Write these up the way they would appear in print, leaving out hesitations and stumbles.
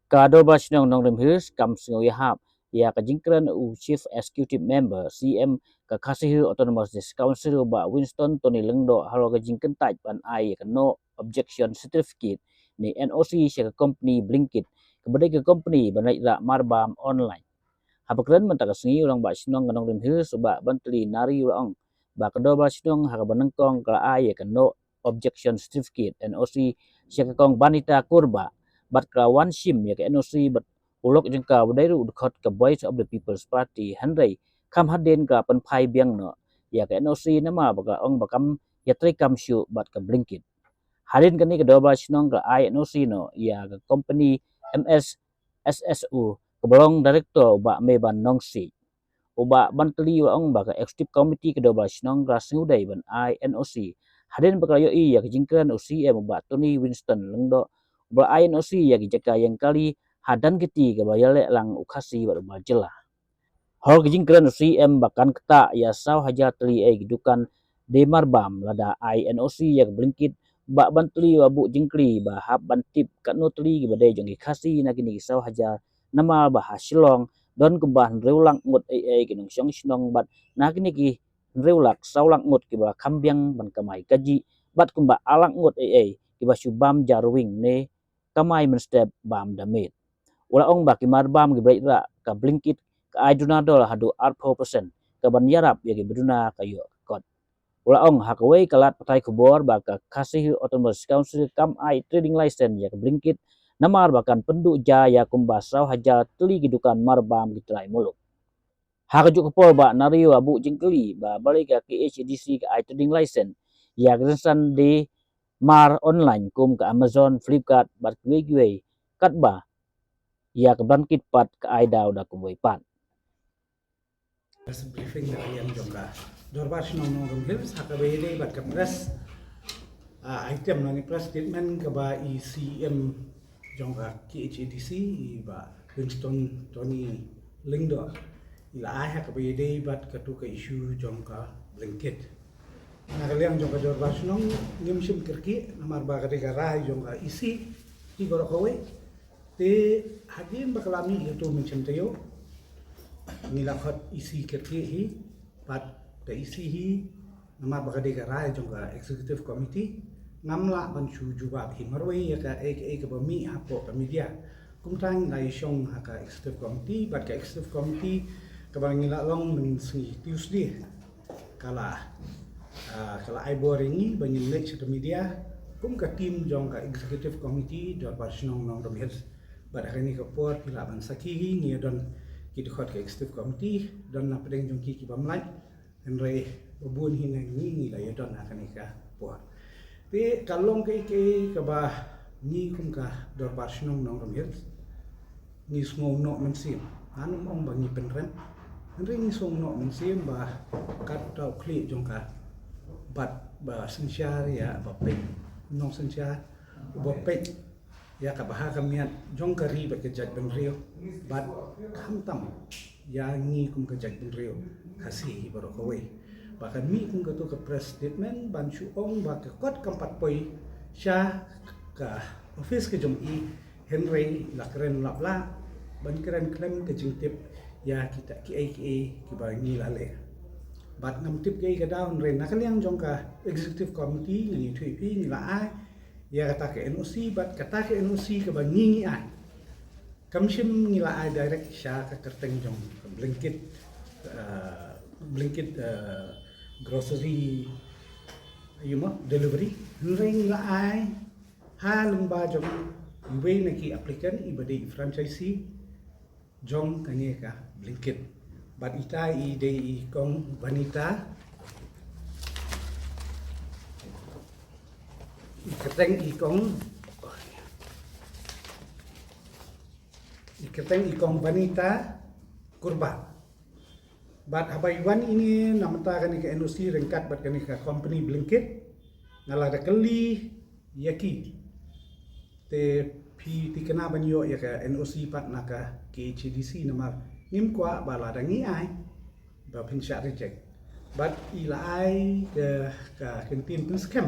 Kado Bashnong Nongrim Hills kam Singoy Hap ya kajingkran u Chief Executive Member CM ka Khasihil Autonomous Council ba Winston Tony Lengdo halo kajingkan taj pan ai ka no objection certificate ni NOC siya ka company Blinkit kepada ke company banai ra marbam online. Habakran mentaka singi ulang ba Sinong Nongrim Hills ba bantli nari ulang ba kado Bashnong ha banengkong ka ai ka no objection certificate NOC siya ka kong banita kurba bat kawan sim ya ke NOC bat ulok jengka budairu udkhot ke Voice of the People's Party handai kam haden ka penpai biang no ya ke NOC nama baka ong bakam yatri kam syu bat ke Blinkit harin kani ke 12 nong ke NOC no ya ke company MS SSU kebolong director ba meban nongsi uba bantli ong ba ke executive committee ke 12 nong ras ngudai ban NOC harin baka yo ya ke jingkran UCM ba Tony Winston lengdo ba INOC ya jaka yang kali hadan keti ke bayale lang ukasi baru majelah. Hol kejingkran CM bahkan keta ya saw haja teli Dukan demarbam lada INOC ya Blinkit bak bantli wabu jingkli bah hab bantip kat notli badai jongi kasi na kini saw haja nama bah hasilong don kebah reulang ngut kinong syong sinong bat na kini ki reulak sawlang ngut ki bah kambiang ban kamai kaji bat kumba alang ngut ki bah subam jarwing ne kamai menstep bam damit ula ong baki marbam gi breira ka Blinkit ka aiduna dola hadu 4% ka ban yarap ya gi beduna kayo kot ula ong hakawai kalat patai kubor baka kasih Autonomous Council kam ai trading license ya ka Blinkit namar bakan penduk jaya Kumba saw haja teli gidukan marbam gitrai muluk hakajuk kepol ba nario abu jingkeli ba balik ka KHDC ka ai trading license ya kesan di mar online kum ke Amazon Flipkart bat kuwe kat ba ya ke Blinkit pat ke aida udah kuwe pat briefing dari yang jongga dorbash Nongrim Hills hakabede bat kapres item nang press statement ke ba ECM jongga KHDC ba Winston Tony Lingdo ila ai hakabede bat katu ke isu jongga Blinkit nagaliang jongga dorbash nong ngimsim kirki namar ba kadega rai jongga isi di gorokowe te hadin bakalami itu mencem tayo nilakot isi kirki hi pat ke isi hi nama bakadega rai jongga executive committee ngamla bansu juba hi marwai ya ka ke bami apo ka media kumtang lai syong haka executive committee bat ka executive committee ka bangila long nung si Tuesday kala ai boringi bangin lek sa media kum ka team jongga executive committee dot Nongrim Nongrim bat kani ka pot pila ban sakihi ni don kita khot ke executive committee dan na pedeng jongki ki bamlai enre bubun hinang ni la ya don akan ka por te kalong ke ba ni kum ka dor Nongrim Nongrim ni smong no mensim anu ong bangi penrem enre ni smong no mensim ba kat tau kli jongka bat ba sensyar ya ba pe nong sensyar ba pe ya ka baha kamiat jong kari ba ke jag ben rio bat khamtam ya ngi kum ke jag ben rio kasi baro kowe bahkan mi kum ke to ke press statement ban chu ong ba ke kot kampat poi sha ka office ke jom i Henry lakren lapla ban keren klem ke jingtip ya kita ki ba ngi lale bat nam tip ke daun ren nakaliang jong ka executive committee ni thui pi ni la ai ya kata ke NOC bat kata ke NOC ke bangingi ai kamshim ngila ai direct sha ka kerteng jong Blinkit grocery delivery ring la ai ha lumba jong iwe naki applicant ibade franchisee jong kanye ka Blinkit bat ita i de kong vanita ikateng ikong vanita kurba bat habaiwan ini namata kani ke NOC rengkat bat kani ke company Blinkit ngalada keli yaki te pi tikena banyo ya ke NOC pat naka KHDC nama ngim kwa balada ngi ai ba pinsha reject but ilai ke kentin pun scam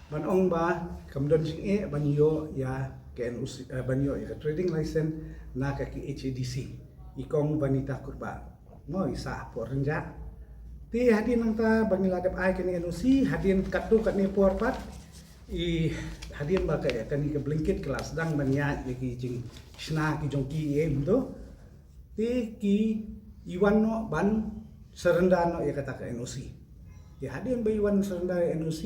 ban ong ba kamdon sing ban yo ya ken ban yo ya trading license na ka ki HADC ikong vanita kurba mo isa por renja ti hadin nang ta bangi ladap ai ken NOC hadin katu kat ni por pat i hadin ba ka kan ni ke blanket kelas dang ban ya ki jing sna ki jong ki em do ti ki iwan no ban serenda no ya kata ke NOC ya hadin ba iwan serenda NOC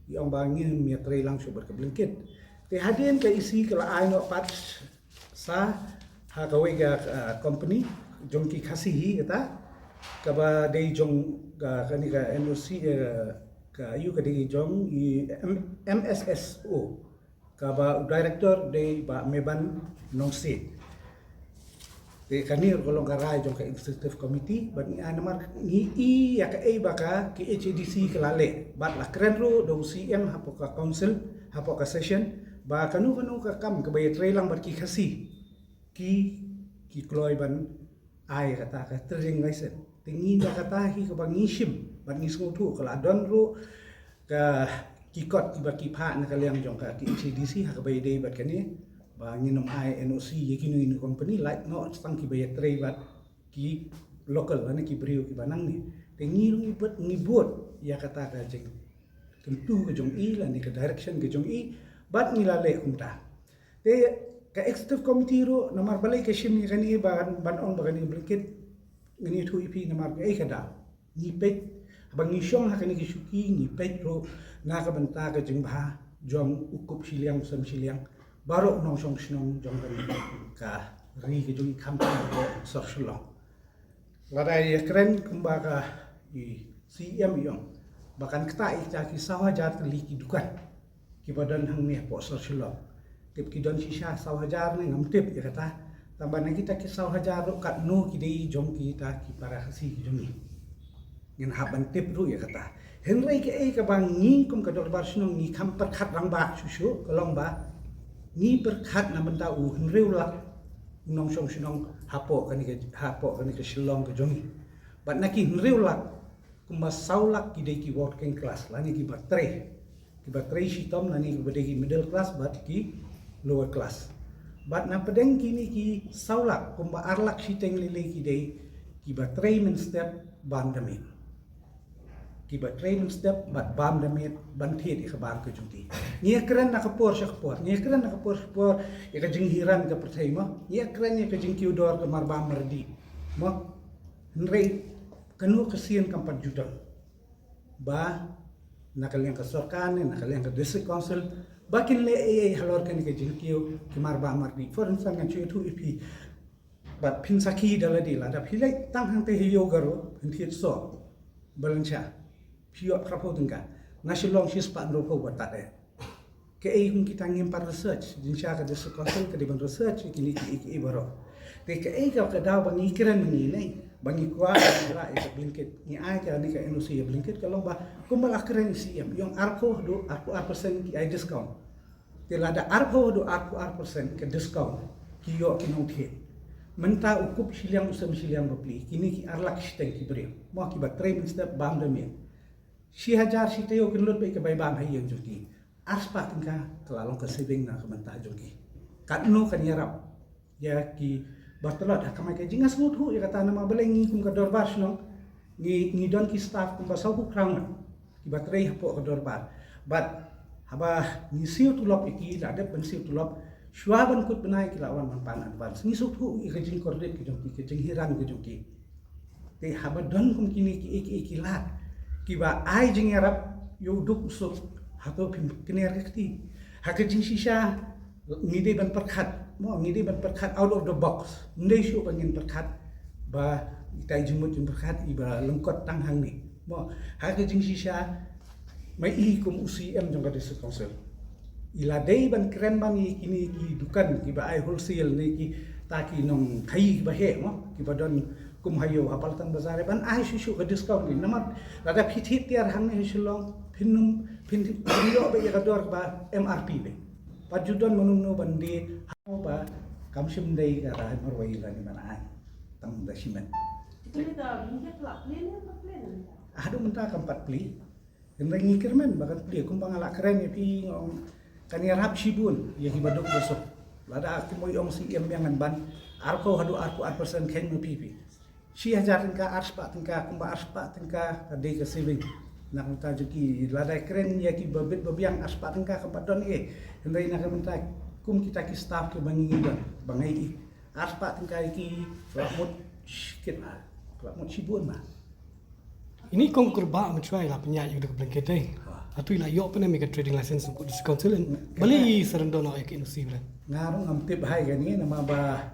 yang bangin mi tray langsung berkeblengkit ti hadin ke isi kala ai no pat sa ha kawe ga company jong ki khasihi kata kaba dei jong ga kani ga NOC ka yu ka dei jong MSSO kaba director dei ba meban nongsit te kanir kolong karai jong ka executive committee bat ni anamar ni i ya ka e baka ki HADC kelale bat la kren ro do CM hapo ka council hapo ka session ba kanu ka kam ka bay trailang bat ki khasi ki kloy ban ai kata ka trading license tingi da kata hi ka bangi shim bat ni smu tu kala don ro ka ki kot ba ki pha na ka liang jong ka ki HADC ha ka bay dei bat kani ba nginom ai NOC yekinu ini company like no stang ki bayat tray bat ki local ane ki brio ki banang ni te ngirung ibet ngibot ya kata ka jeng tentu ke jong i la ni ke direction ke jong i bat ngilale kumta te ka executive committee ro namar balai ke shim ni kani ban on ba kani blanket ngini thu ipi namar ke ai kada ni pet bang ni shong ha kani ki shuki ni pet ro na ka banta ka jeng ba jong ukup siliang sam siliang baru nong song sinong jong ka ri ke jong kam ka social ladai keren kumba ka i CM yong bahkan kita ki sawajar li ki dukan ki badan hang ni po social tip ki don sisa sawajar ni ngam tip ya kata tambah na kita ki sawajar kat no ki dei jong kita ki para hasi ki jong ni ngin haban tip ru ya kata henry ke ka bang ni kum ka dor bar sinong ni kam per khat rang ba susu kolong ba ni berkat na benda henry lak nong song sinong hapo kan ke shillong ke jongi bat naki henry lak kumba saulak ki dei ki working class lani ki batre shitom nani ki badegi middle class bat ki lower class bat na pedeng kini ki saulak kumba arlak shiteng lele ki dei ki batre men step bandamin ki batre men step bat bandamin banthit ke bar ke junti ni keren nak por syakpor ni keren nak por ya ka jinghiran ke perthai mo ni keren ya ka jingkiu dor ke marba merdi mo henry kanu kesian kampat judang ba nakaliang ka sorkan nakaliang ka district council bakin le halor kan ke jingkiu ke marba merdi for instance kan chu tu ipi bat pinsaki daladi la da pilai tang hang te hiyo garo hinthit so balancha pio krapo tengka nasilong sis pak roko batat ke kung kita ngempar research jinsha ka desu council ka diban research kini ki baro te ke ka daw bangi kiran ni nei bangi kwa ra e blinket ni ai ka ni ka NOC ya blinket kalau ba kumbal akren CM yung arko do arko persen ki ai discount te lada arko do arko persen ke discount ki yo ki nong the menta ukup siliang usam siliang bapli kini ki arlak steng ki brio mo ki ba train step bam de me 6,000 si tayo kinlot pa ikabay bam hay yung joki aspa tingka kelalong ke saving na kementa joki katno kanyarap ya ki bartelot akamay ka jingas muthu ya kata nama belengi kum ka dorbar snong ni don ki staff kum basaw ku crown ki batray hapo ka dorbar but haba ni siu tulop iki la de pensiu tulop shwaban kut benai ki lawan man pan advance ni suthu i ka jing kordet ki joki ke jing hiran ki joki te haba don kum kini ki iki lat kiba ai jing arab yo duk usuk hato kiner kiti hakajing shisha ngide ban perkhat mo ngide ban perkhat out of the box ndai shu bangin perkhat ba itai jumut jum perkhat iba lengkot tang hang ni mo hakajing shisha mai i kum UCM jong kade council ila dei ban kren bangi kini ki dukan kiba ai wholesale ni ki taki nong khai ba he mo kiba don kum hayo apaltan bazar ban ai shu ka discount ni namat lada phithit tiar hang ni shilong phinum yo be ya dor ba MRP be pajudon manung no bandi ha ba kamsim dei ka ra marwai la ni mana ai tang da shimen Ini dah bingkai pelak plane apa plane? Ada mentah kampat peli. Henry ngikirmen bahkan peli kumbang ala keren ya pi ngong kani rap shibun ya hibaduk besok. Lada aku mo yong si yang ban arko hadu arko 4% ken mo pipi. Si hajar tingka arspa tingka kumba arspa tingka kadai ke saving. Nak minta juki lada keren ya ki babit babiang arspa tingka kampat don Henry nak minta kum kita ki staff ke bangi dan bangai arspa tingka ki lamut sikit lah. Lamut shibun mah. Ini kong kurba mencuai lah penyak yang dekat blanket eh. Atau ilah yok pernah make trading license untuk council beli serendon nak ikin usi beran. Ngarung ngam tip hai gani nama ba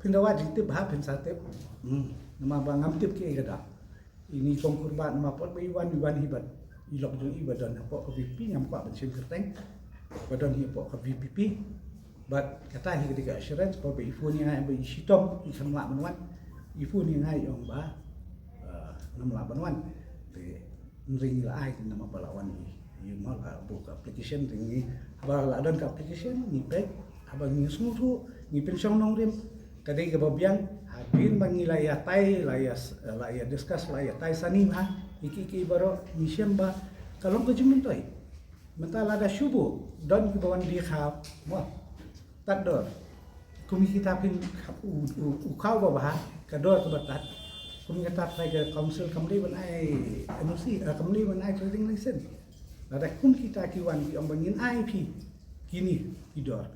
pindawa jing tip ha pin sa tip. Nama ba ngam tip ke gada. Ini kong kurba nama pot ba iwan hibat. Ilok jung ibadan pok ke VP ngam kwa bensin kerteng. Badan hi pok ke VPP. But kata hi ketika assurance pok ba ifu ni ngai ba isitom ikan lak menwan. Ifu ni ngai ong ba น้ำลาบันวันแต่ริงละไอ้ที่นำมาบลาวันนี้ยิ่งมากบุกแอปพลิเคชันถึงนี้บาลาดันกับแอปพลิเคชันนี่เป็ดบางอย่างสมุทรนี่เป็นช่องน้องเรียมก็ได้กับแบบยังhadir bagi layar tai layar discuss layar tai sani ha iki baru mission ba kalau kejumin tu mentah ada syubu don ke bawan dia khap mo tak dor kumi kita pin ukau ba kador ke batat kami kata saya council kami ban ai NOC kami ban ai trading license. Ada kum kita kiwan ki ambangin IP kini tidor.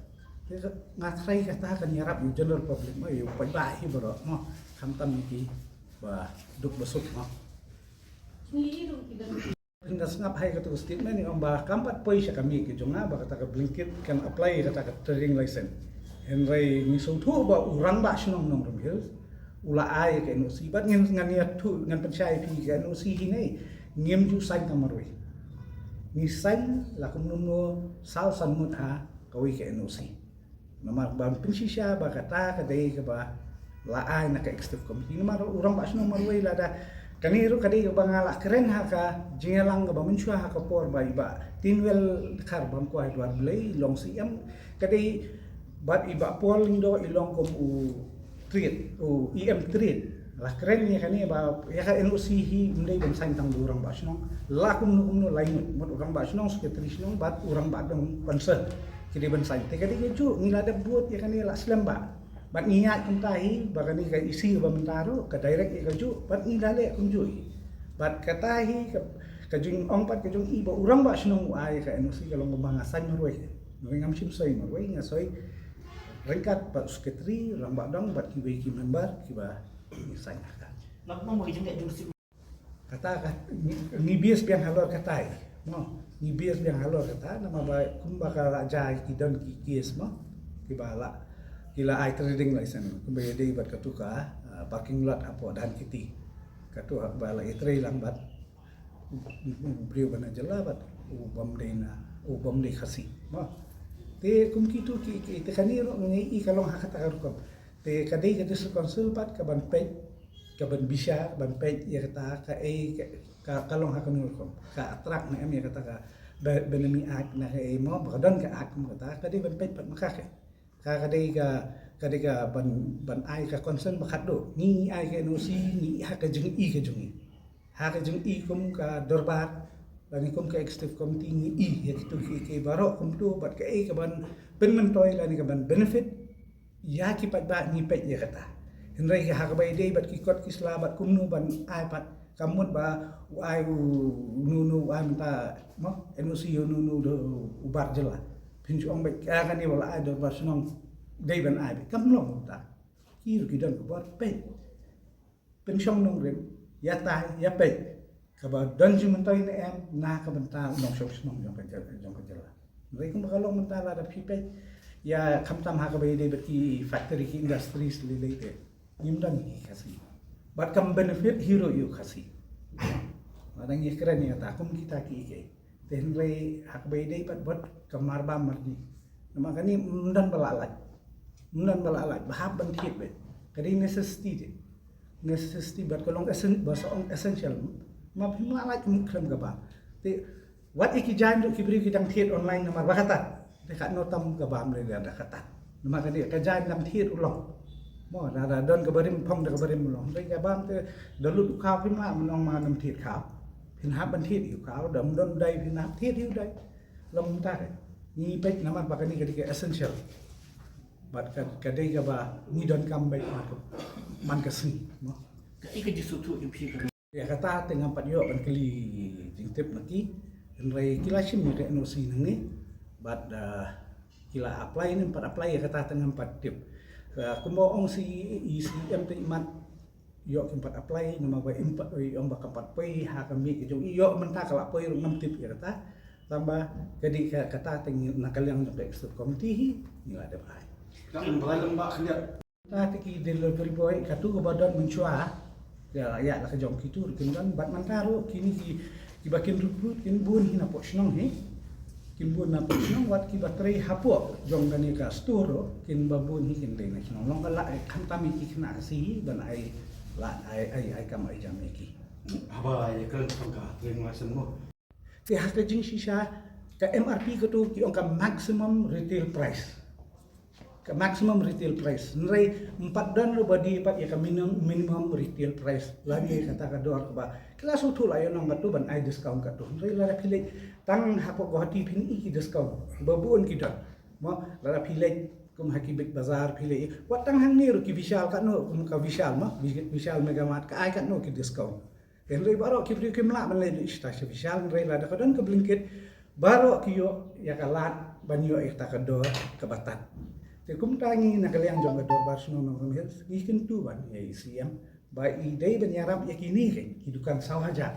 Ngat saya kata kan yarap you general public mai you pai bai hi bro mo kam tam ki ba duk besuk mo. Pindah sengap hai kata statement ni amba kampat poi sya kami ki jonga ba kata ka blanket kan apply kata ka trading license. Henry ni so thu ba urang ba snong Nongrim Hills. Ula ai ke NOC bat ngan ya tu ngan pencai pi ke NOC ini ngem ju sain kamarwe ni sain la kumno sal san mut ha kawi ke NOC nama ban pensisya ba kata ka dei ke ba la ai na ke executive committee nama urang ba sno marwe la da kaniru ka dei ba ngala keren ha ka jingelang ba menchua ha ka por ba iba tinwel khar bam ko ai dwar blei long siam ka dei bat iba pol indo ilong kom u trade EM trade lah keren ni kan ni ba ya kan NOC hi mendai ben sain tang orang ba snong la kum no lain mot orang ba snong secretary snong bat orang ba dong concern kini ben sain te kadi keju ngila ada buat ya kan ni la slam ba bat niat kum tahi ba kan ni ka isi ba mentaro ka direct ya keju bat ngila le kum jui bat katahi ka jung ong pat ka jung i ba orang ba snong ai ka NOC kalau membangasan marwe ngam sim soi marwe ngasoi ringkat pak sekretari orang badang bat ki member ki ba sign ka nak mau jeng jeng si kata ni bias biang halor kata no ni bias biang halor kata nama ba kumba ka raja ki don ki kies mo ki bala kila ai trading license kumba dei bat katuka parking lot apo dan kiti katu bala itre lambat brio bana jela bat ubam dei khasi mo te kum kitu ki te kaniro ngai I kalong hakata karukom te kadai ka dis konsul pat ka ban pej ka ban bisa ban pej ya kata ka ka kalong hakon rukom ka atrak na em ya kata ka benemi ak na e mo badon ka ak mo kata kadai ban pej pat makake ka kadai ka ban ai ka konsen bakat do ni ai ka NOC ni ha ka jeng I ka jungi ha ka jeng I kum ka dorbat lagi kum ke executive committee ni ya kitu ke baro kum tu bat ke ka ban penmentoi lani ka ban benefit ya ki pat ba ni pet ya kata henry ka ha bai dei bat ki kot ki slabat kum nu ban ai pat kamut ba ai nu ai menta mo NOC nu do ubar jela pinju ong bai ka kan ni wala ai do bar sunong dei ban ai kam long ta ki ki don ko bat pet pen song Nongrim ya tai ya pet kaba don ju mentoi ne em na ka benta nong shop snong jong ka jela mereka makalong mentala da pipe ya kamtam ha ka bai de beti factory ki industries related imdan ni kasi but kam benefit hero you kasi madang ye keren ya ta kum kita ki ke ten re ha ka bai de bat kamar ba mardi nama kani mundan balalat bahab ban thit be kadi necessity bat kolong essential ma phima la kum khlem ga ba te wat iki jan do kibri ki dang thiet online namar bakata te khat no tam ga bam le da kata nama ka dia ka jan lam thiet ulong Mo ada don kabarim phong da kabarim long dai ka bam te dalut khao pin ma nong ma nam thit khao pin hab ban thit yu khao dam don dai pin hab thit yu dai lom ta dai ni pek naman pakani ka essential bat ka dai ka ba ni don kam bai man ka sni mo Ika disutu impi ka. ya kata tengah pat yo ban kali jingtip naki enrai kila sim ni no si nang bat kila apply ni pat apply ya kata tengah pat tip kumba ong si ECM te imat yo kimpat apply nama ba impat ong ba kapat pai ha kami ke jong yo menta kala pai nam tip ya kata tambah jadi kata tengah nakalang jong extra committee ni ada bai Kan balai lembak kena. ta tiki delivery boy katu ko badan mencua ya ya la kajong kitu kan bat mantaro kini ki bakin ruput kin bun hina po snong he kin bun na po snong wat ki bateri hapo jong gani ka store kin babun hi kin dei na snong long kala kan tami ki kena si dan ai kam ai jam ki Haba ya kan pangka terima semua. ke hak jing shisha ka MRP ko tu ki on ka maximum retail price ke maximum retail price nrai 4 dan lo badi pat ya ka minimum retail price lagi kata ka dor ka ba kelas utul ayo nang katu ban ai discount katu nrai la pilih tang hapo ko hati pin i discount babun kita mo la pilih kum haki big bazar pilih watang hang ni ru ki vishal ka no kum ka vishal ma vishal megamat ka ai ka no ki discount nrai baro ki pri kimla ban le ista vishal nrai la da ka don ka blinket baro ki yo ya kalat ban yo ikta ka dor ka batat te kum tangi na kaliang jong gador barsno Nongrim Hills ikin tu ban ya isiam ba i dei ban yarap ya kini ke Dukan sawaja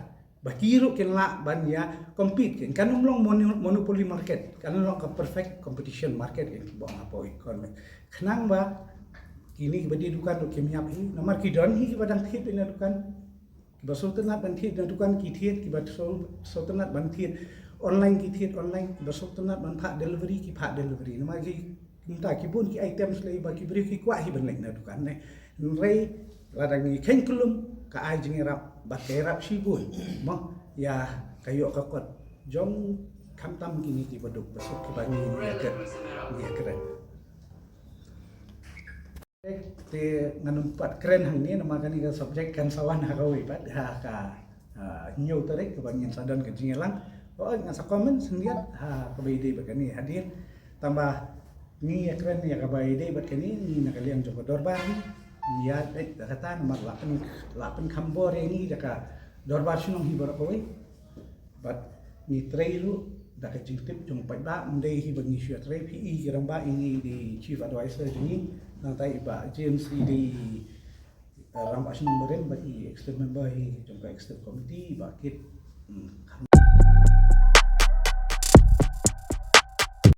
ba kiru ken la ban ya compete kan long monopoly market kan long ka perfect competition market in bong apo economic khnang ba kini ba di Dukan ke miap hi nomor ki don hi badang thit ina Dukan ba sultanat ban thit na Dukan ki thit ki ba sultanat ban thit online ki thit online ba sultanat ban pha delivery ki pha delivery nomor ki minta kibun ki items lagi bagi beri ki kuah hi benlek na Dukan ne nrai ladang ni ken kulum ka ai jing rap ba terap si bun mo ya kayo ka kot jong kamtam kini ki baduk besok ki bani ya keren te nganun pat keren hang ni nama kani ka subjek kan sawan ha kawi pat ha ka nyau tarik ke bangin sadon ke jingelang oh ngasa komen sendiat ha ka baide bagani hadir tambah ni ya keren ya kabai dei bat kini ni nak kalian joko dorbar ni ya dek kata nomor 8 kambor ni daka dorbar sunong hi barakoi bat ni trailu daka jingtip jong pada mendei hi bagi syua trai PE kiramba ini di chief advisor ni nantai ba James di ramba sunong beren bagi extra member hi jong ka extra committee ba kit